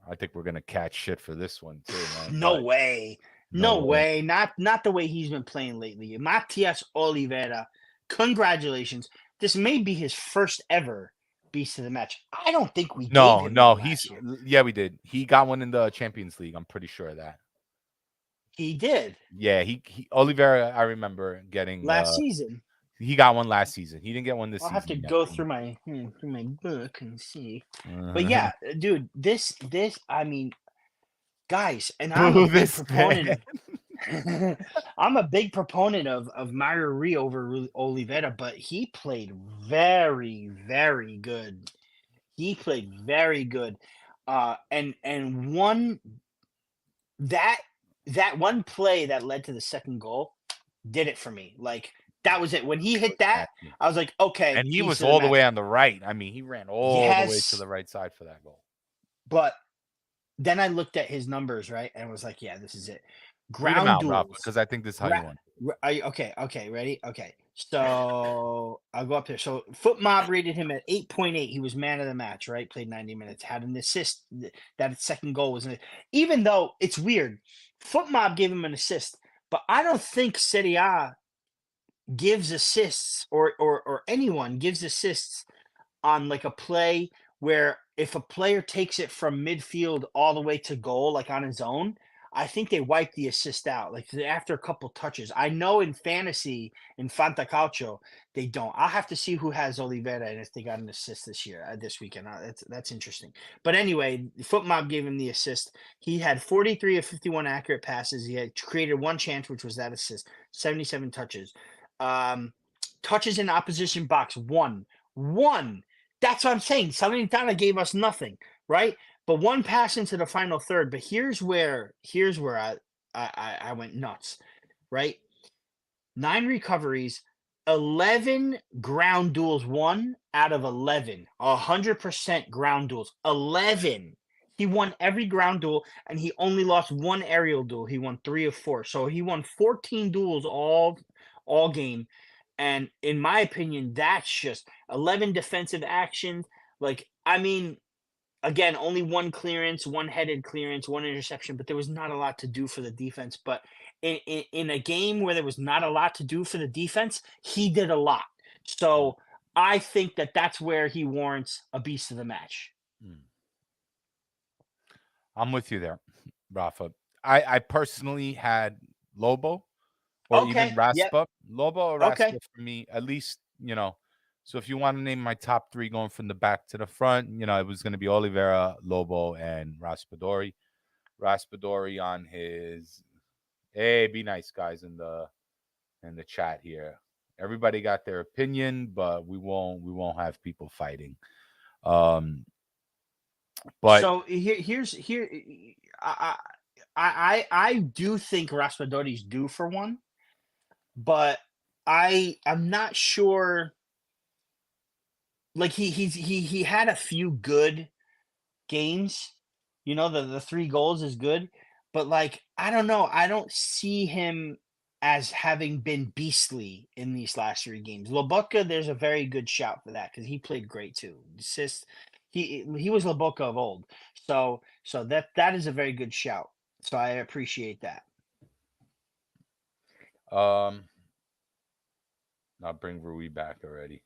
I think we're gonna catch shit for this one too, man. No but way. No way. Not the way he's been playing lately. Matias Oliveira, congratulations. This may be his first ever beast of the match. I don't think we gave him one last year. Yeah, we did. He got one in the Champions League. I'm pretty sure of that. He did. Yeah, he Oliveira, I remember getting last season. He got one last season. He didn't get one this season. I'll have to go through my book and see. But yeah, dude, this I mean, guys, and I'm a big proponent of I'm a big proponent of Mario Rui over Oliveira, but he played very, very good. He played very good. And one that one play that led to the second goal did it for me. Like that was it. When he hit that, I was like, okay. And he was all the way on the right. I mean, he ran all the way to the right side for that goal. But then I looked at his numbers, right, and was like, yeah, this is it. Ground duels, because I think this is how you won. Okay, ready? Okay. So I'll go up there. So Foot Mob rated him at 8.8. He was man of the match, right? Played 90 minutes, had an assist. That second goal was even though it's weird. Foot Mob gave him an assist, but I don't think Serie A gives assists or anyone gives assists on like a play where if a player takes it from midfield all the way to goal, like on his own, I think they wipe the assist out. Like after a couple touches. I know in fantasy, in Fantacalcio, they don't. I'll have to see who has Oliveira and if they got an assist this weekend. That's interesting. But anyway, Footmob gave him the assist. He had 43 of 51 accurate passes. He had created one chance, which was that assist. 77 touches. Touches in opposition box, one. That's what I'm saying. Salernitana gave us nothing, right? But one pass into the final third. But here's where I went nuts, right? 9 recoveries, 11 ground duels, 1 out of 11, 100% ground duels, 11. He won every ground duel, and he only lost 1 aerial duel. He won 3 of 4, so he won 14 duels all game. And in my opinion, that's just 11 defensive actions. Like, I mean, again, only 1 clearance, 1 headed clearance, 1 interception, but there was not a lot to do for the defense. But in a game where there was not a lot to do for the defense, he did a lot. So I think that's where he warrants a beast of the match. I'm with you there, Rafa. I personally had Lobo or even Raspa. Yep. Lobo or Raspa for me, at least, So if you want to name my top 3 going from the back to the front, it was going to be Oliveira, Lobo, and Raspadori. Raspadori on his. Hey, be nice, guys, in the chat here. Everybody got their opinion, but we won't have people fighting. But so here I do think Raspadori's due for one. but I'm not sure. Like he had a few good games. The 3 goals is good, but like I don't know, I don't see him as having been beastly in these last 3 games. Lobotka, there's a very good shout for that because he played great too. Assist, he was Lobotka of old, so that is a very good shout. So I appreciate that. Um, I'll bring Rui back already.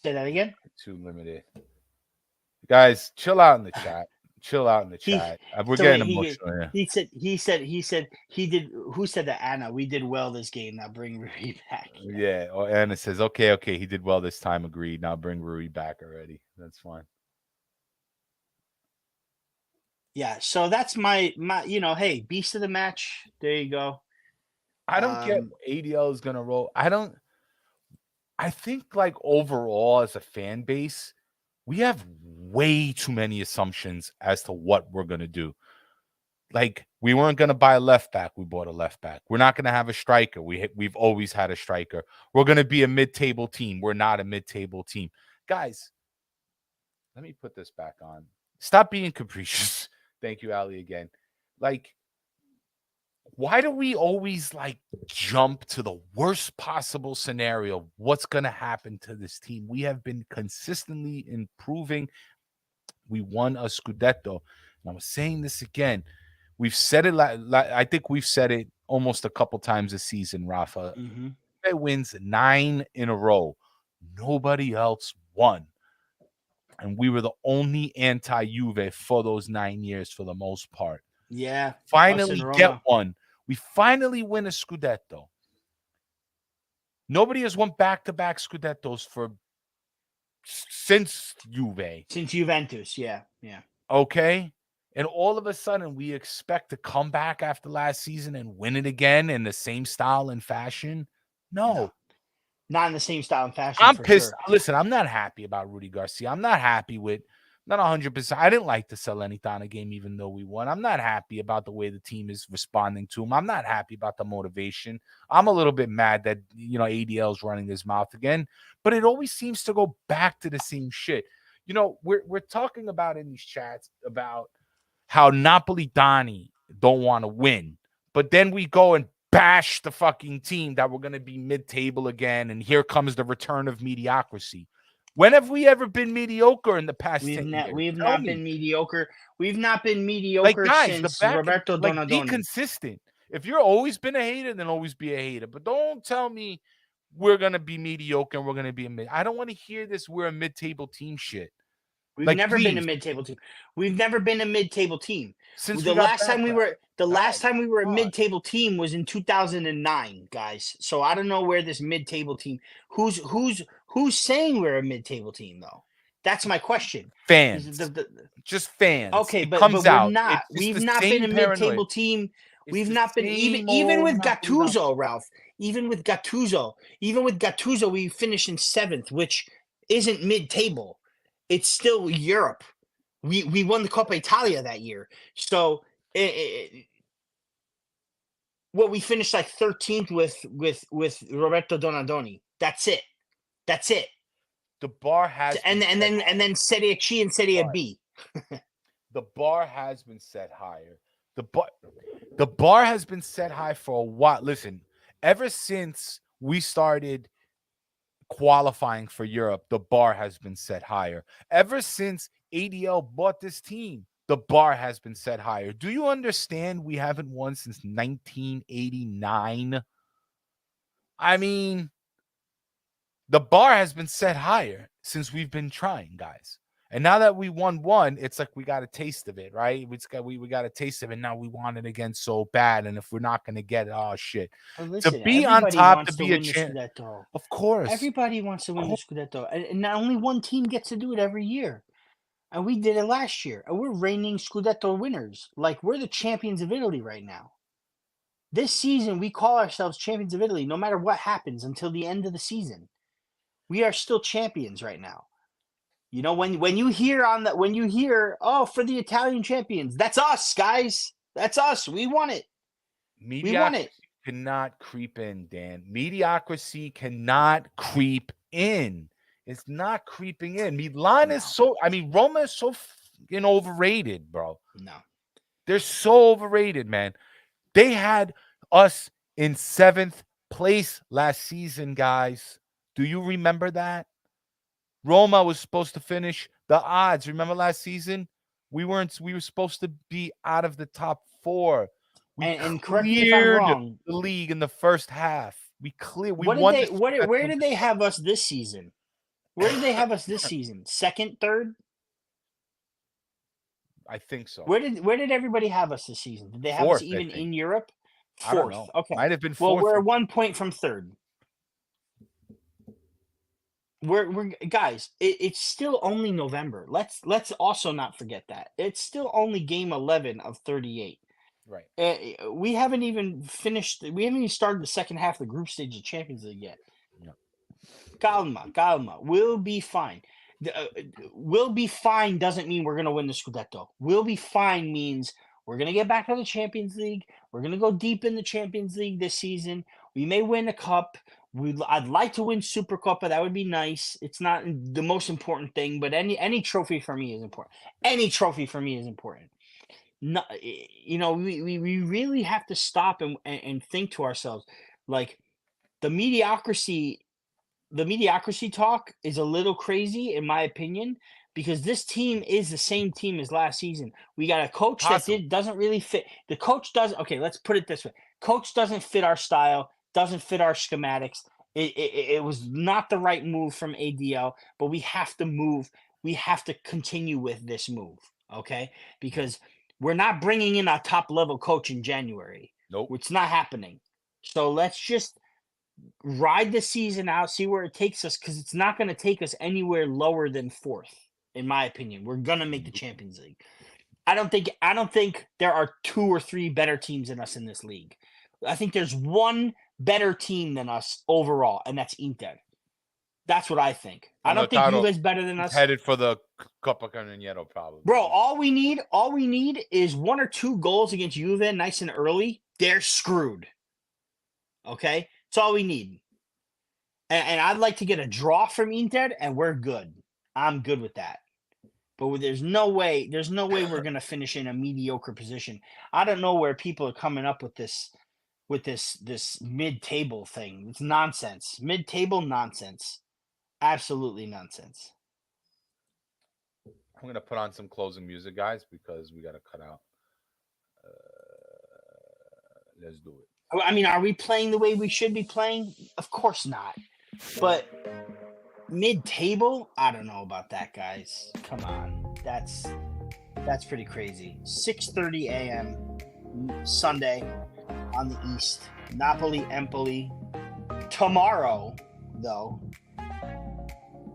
Say that again. Too limited. Guys, chill out in the chat. Chill out in the He chat. We're so getting wait emotional here. he said he did. Who said that? Anna, we did well this game. Now bring Rui back. Yeah. Or Anna says, okay, he did well this time. Agreed. Now bring Rui back already. That's fine. Yeah, so that's my hey, beast of the match. There you go. I don't get ADL is gonna roll. I think like overall as a fan base, we have way too many assumptions as to what we're gonna do. Like we weren't gonna buy a left back, we bought a left back. We're not gonna have a striker. We've always had a striker. We're gonna be a mid-table team. We're not a mid-table team, guys. Let me put this back on. Stop being capricious. Thank you, Ali, again. Like, why do we always like jump to the worst possible scenario? What's going to happen to this team? We have been consistently improving. We won a Scudetto. And I was saying this again. We've said it. I think we've said it almost a couple times this season, Rafa. Mm-hmm. Juve wins 9 in a row. Nobody else won. And we were the only anti-Juve for those 9 years for the most part. Yeah, us and Finally get Roma. one. We finally win a Scudetto. Nobody has won back-to-back Scudettos since Juve. Since Juventus, yeah. Okay? And all of a sudden, we expect to come back after last season and win it again in the same style and fashion? No. Not in the same style and fashion I'm for pissed. sure. Listen, I'm not happy about Rudy Garcia. I'm not happy with not 100%. I didn't like the Salernitana game, even though we won. I'm not happy about the way the team is responding to him. I'm not happy about the motivation. I'm a little bit mad that, ADL is running his mouth again, but it always seems to go back to the same shit. We're talking about in these chats about how Napoli don't want to win, but then we go and bash the fucking team that we're going to be mid-table again, and here comes the return of mediocrity. When have we ever been mediocre in the past 10 years? We've Tell not me. been mediocre. We've not been Like, mediocre guys, since Roberto be Donadoni. consistent. If you're always been a hater, then always be a hater. But don't tell me we're going to be mediocre and we're going to be a mid. I don't want to hear this we're a mid-table team shit. We've Like, never been a please. mid-table team. We've never been a mid-table team. Since The we got last time we backlash. were Guys, a come on. mid-table team was in 2009, guys. So I don't know where this mid-table team. Who's saying we're a mid-table team though? That's my question. Fans. Just fans. Okay, It but comes we're out. not. It's We've the not been a same paranoia. mid-table team. It's We've the not been same even with old Napoli Gattuso, Ralph. Even with Gattuso, we finished in 7th, which isn't mid-table. It's still Europe. We won the Coppa Italia that year. So we finished like 13th with Roberto Donadoni. That's it. The bar has And then Serie C and Serie B. The bar has been set higher. The bar has been set high for a while. Listen, ever since we started qualifying for Europe, the bar has been set higher. Ever since ADL bought this team, the bar has been set higher. Do you understand we haven't won since 1989? I mean, the bar has been set higher since we've been trying, guys. And now that we won one, it's like we got a taste of it, right? We got a taste of it. Now we want it again so bad. And if we're not going to get it, oh shit. Listen, To be on top, to be a champ, Scudetto. of course. Everybody wants to win the Scudetto. And not only one team gets to do it every year. And we did it last year. And we're reigning Scudetto winners. Like, we're the champions of Italy right now. This season, we call ourselves champions of Italy no matter what happens until the end of the season. We are still champions right now. When you hear for the Italian champions, that's us, guys. That's us. We won it. Mediocrity cannot creep in, Dan. Mediocrity cannot creep in. It's not creeping in. Milan is so. I mean, Roma is so fucking overrated, bro. No, they're so overrated, man. They had us in 7th place last season, guys. Do you remember that? Roma was supposed to finish the odds. Remember last season? We were supposed to be out of the top 4. We and correct me if I'm wrong, the league in the first half. We won. Where did they have us this season? Where did they have us this season? 2nd, 3rd? I think so. Where did everybody have us this season? Did they have 4th, us even in Europe? 4th. I don't know. Okay. Might have been 4th. Well, we're 1 point from 3rd. We're guys, it's still only November. Let's also not forget that. It's still only game 11 of 38. Right. We haven't even started the second half of the group stage of Champions League yet. No. Calma. We'll be fine. We'll be fine doesn't mean we're going to win the Scudetto. We'll be fine means we're going to get back to the Champions League. We're going to go deep in the Champions League this season. We may win a cup. I'd like to win Supercoppa. That would be nice. It's not the most important thing, but any trophy for me is important. Any trophy for me is important. No, we really have to stop and think to ourselves, like the mediocrity talk is a little crazy in my opinion, because this team is the same team as last season. We got a coach that doesn't really fit. The coach doesn't. Okay, let's put it this way: coach doesn't fit our style, doesn't fit our schematics. It was not the right move from ADL, but we have to move. We have to continue with this move, okay? Because we're not bringing in a top level coach in January. Nope, it's not happening. So let's just ride the season out, see where it takes us, because it's not going to take us anywhere lower than 4th, in my opinion. We're going to make the Champions League. I don't think there are 2 or 3 better teams than us in this league. I think there's one better team than us overall, and that's Inter. That's what I think. I don't think Juve's better than us. Headed for the Coppa Cannoniero, probably. Bro, all we need is 1 or 2 goals against Juve nice and early. They're screwed. Okay? That's all we need. And I'd like to get a draw from Inter, and we're good. I'm good with that. But there's no way we're going to finish in a mediocre position. I don't know where people are coming up with this mid-table thing. It's nonsense. Mid-table nonsense. Absolutely nonsense. I'm going to put on some closing music, guys, because we got to cut out. Let's do it. I mean, are we playing the way we should be playing? Of course not. But mid-table? I don't know about that, guys. Come on. That's pretty crazy. 6:30 a.m. Sunday on the East. Napoli. Tomorrow, though,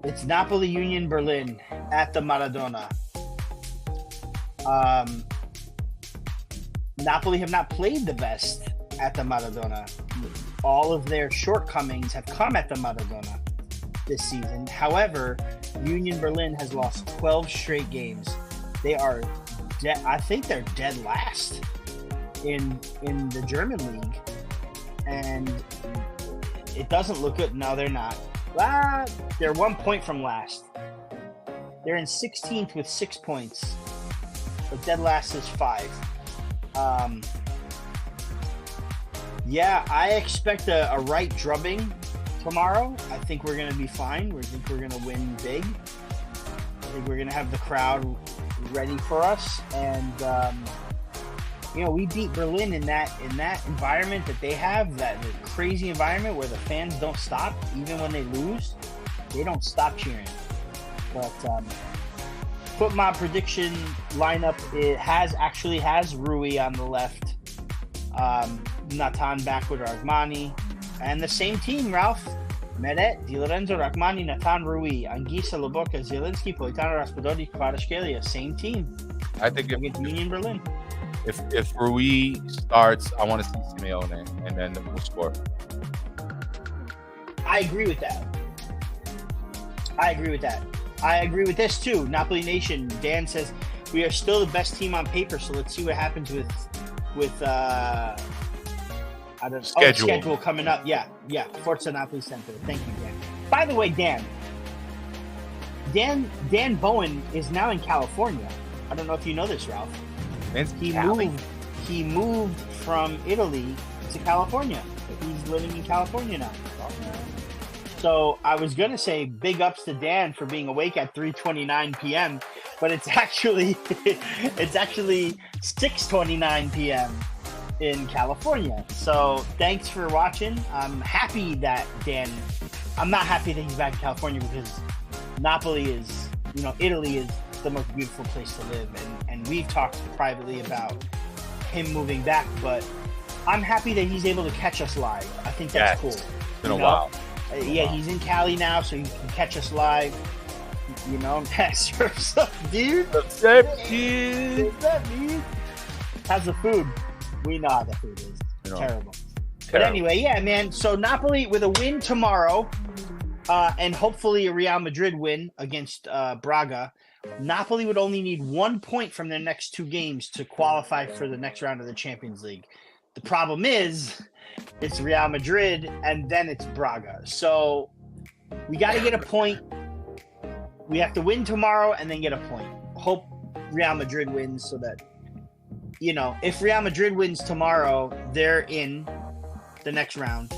it's Napoli Union Berlin at the Maradona. Napoli have not played the best at the Maradona. All of their shortcomings have come at the Maradona this season. However, Union Berlin has lost 12 straight games. They are I think they're dead last in the German league. And it doesn't look good. No, they're not. They're 1 point from last. They're in 16th with 6 points. But dead last is 5. I expect a right drubbing tomorrow. I think we're going to be fine. I think we're going to win big. I think we're going to have the crowd ready for us. And, we beat Berlin in that environment that they have, that crazy environment where the fans don't stop. Even when they lose, they don't stop cheering. But put my prediction lineup, it has Rui on the left, Nathan back with Rachmani, and the same team, Ralph. Meret, Di Lorenzo, Rachmani, Nathan, Rui, Anguissa, Lobotka, Zielinski, Politano, Raspadori, Kvaratskhelia. Same team. I think against Union Berlin. If Rui starts, I want to see Simeone, and then we'll score. I agree with that. I agree with this too. Napoli Nation. Dan says we are still the best team on paper, so let's see what happens with I don't. Schedule coming up. Yeah. Forza Napoli Center. Thank you, Dan. By the way, Dan Bowen is now in California. I don't know if you know this, Ralph. He moved from Italy to California. He's living in California now. So I was gonna say big ups to Dan for being awake at 3:29 p.m., but it's actually 6:29 p.m. in California. So thanks for watching. I'm happy that I'm not happy that he's back in California because Napoli is, Italy is the most beautiful place to live, and we've talked privately about him moving back, but I'm happy that he's able to catch us live. I think that's cool. It's been a while. He's in Cali now, so he can catch us live. Surf's up, dude. What's up, dude? How's the food? We know how the food is. Terrible. But anyway, yeah, man. So Napoli with a win tomorrow, and hopefully a Real Madrid win against Braga. Napoli would only need 1 point from their next 2 games to qualify for the next round of the Champions League. The problem is it's Real Madrid and then it's Braga. So we got to get a point. We have to win tomorrow and then get a point. Hope Real Madrid wins so that, if Real Madrid wins tomorrow, they're in the next round.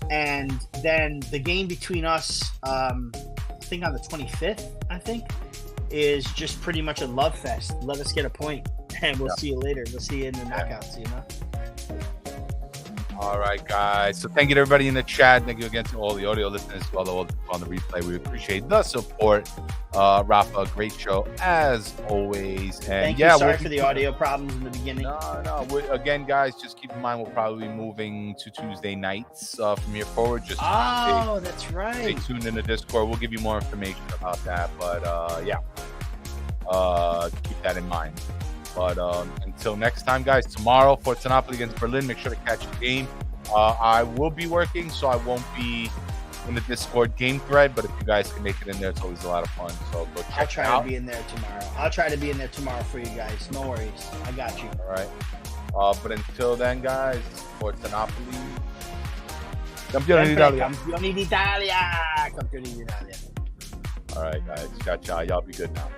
And then the game between us, I think on the 25th, is just pretty much a love fest. Let us get a point, and we'll see you later. We'll see you in the knockouts, All right, guys. So thank you to everybody in the chat. Thank you again to all the audio listeners as well as on the replay. We appreciate the support. Rafa, great show as always. And thank you. Sorry for the audio problems in the beginning. No. Again, guys, just keep in mind we'll probably be moving to Tuesday nights from here forward. That's right. Stay tuned in the Discord. We'll give you more information about that. But keep that in mind. But until next time, guys, tomorrow, Forza Napoli against Berlin. Make sure to catch the game. I will be working, so I won't be in the Discord game thread. But if you guys can make it in there, it's always a lot of fun. So go check it out. I'll try to be in there tomorrow. I'll try to be in there tomorrow for you guys. No worries. I got you. All right. But until then, guys, Forza Napoli. Campione d'Italia. Campione d'Italia. Campione d'Italia. All right, guys. Ciao. Y'all be good now.